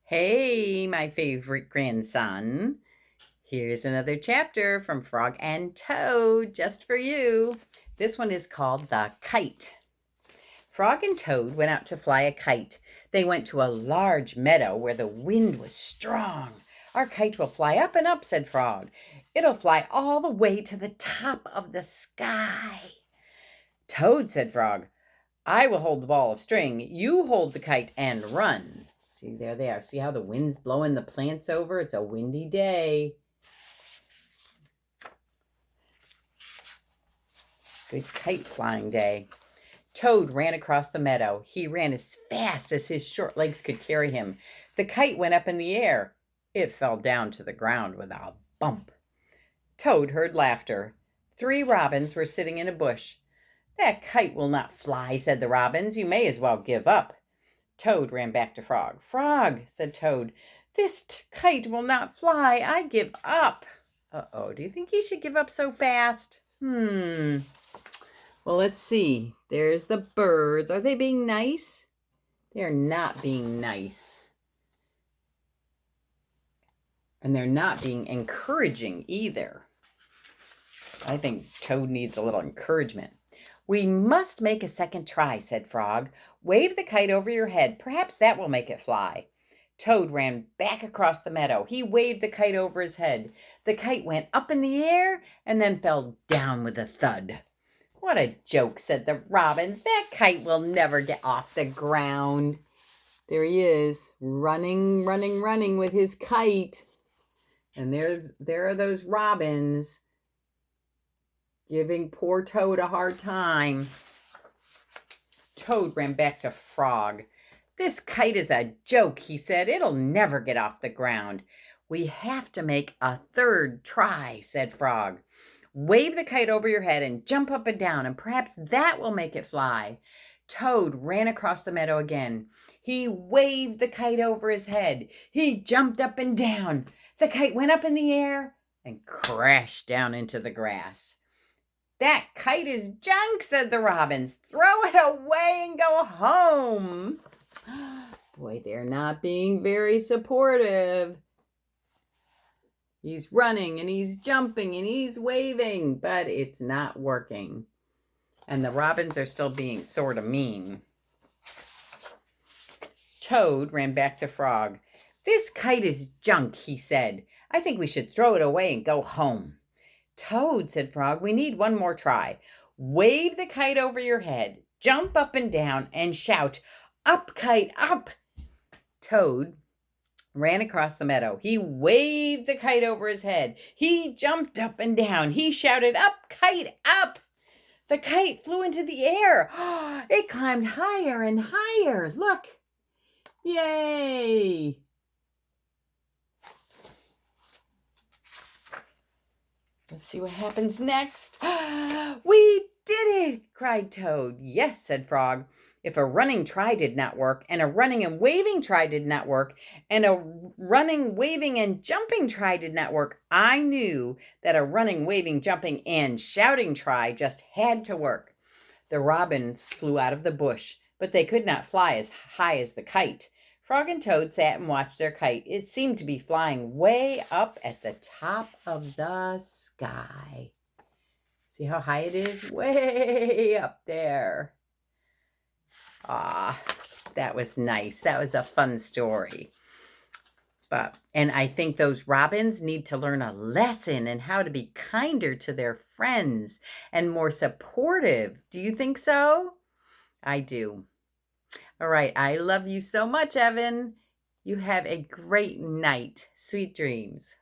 Hey, my favorite grandson. Here's another chapter from Frog and Toad just for you. This one is called The Kite. Frog and Toad went out to fly a kite. They went to a large meadow where the wind was strong. Our kite will fly up and up, said Frog. It'll fly all the way to the top of the sky. Toad, said Frog, I will hold the ball of string. You hold the kite and run. See, there they are. See how the wind's blowing the plants over? It's a windy day. Good kite flying day. Toad ran across the meadow. He ran as fast as his short legs could carry him. The kite went up in the air. It fell down to the ground with a bump. Toad heard laughter. 3 robins were sitting in a bush. That kite will not fly, said the robins. You may as well give up. Toad ran back to Frog. Frog, said Toad, this kite will not fly. I give up. Uh-oh, do you think he should give up so fast? Well, let's see. There's the birds. Are they being nice? They're not being nice. And they're not being encouraging either. I think Toad needs a little encouragement. We must make a second try, said Frog. Wave the kite over your head. Perhaps that will make it fly. Toad ran back across the meadow. He waved the kite over his head. The kite went up in the air and then fell down with a thud. What a joke, said the robins. That kite will never get off the ground. There he is, running with his kite. And there are those robins giving poor Toad a hard time. Toad ran back to Frog. This kite is a joke, he said. It'll never get off the ground. We have to make a third try, said Frog. Wave the kite over your head and jump up and down, and perhaps that will make it fly. Toad ran across the meadow again. He waved the kite over his head. He jumped up and down. The kite went up in the air and crashed down into the grass. That kite is junk, said the robins. Throw it away and go home. Boy, they're not being very supportive. He's running and he's jumping and he's waving, but it's not working. And the robins are still being sort of mean. Toad ran back to Frog. This kite is junk, he said. I think we should throw it away and go home. Toad, said Frog, we need one more try. Wave the kite over your head, jump up and down, and shout, up, kite, up. Toad ran across the meadow. He waved the kite over his head. He jumped up and down. He shouted, up, kite, up. The kite flew into the air. It climbed higher and higher. Look. Yay. Let's see what happens next. We did it, cried Toad. Yes, said Frog. If a running try did not work, and a running and waving try did not work, and a running, waving, and jumping try did not work, I knew that a running, waving, jumping, and shouting try just had to work. The robins flew out of the bush, but they could not fly as high as the kite. Frog and Toad sat and watched their kite. It seemed to be flying way up at the top of the sky. See how high it is? Way up there. That was nice. That was a fun story. And I think those robins need to learn a lesson in how to be kinder to their friends and more supportive. Do you think so? I do. All right. I love you so much, Evan. You have a great night. Sweet dreams.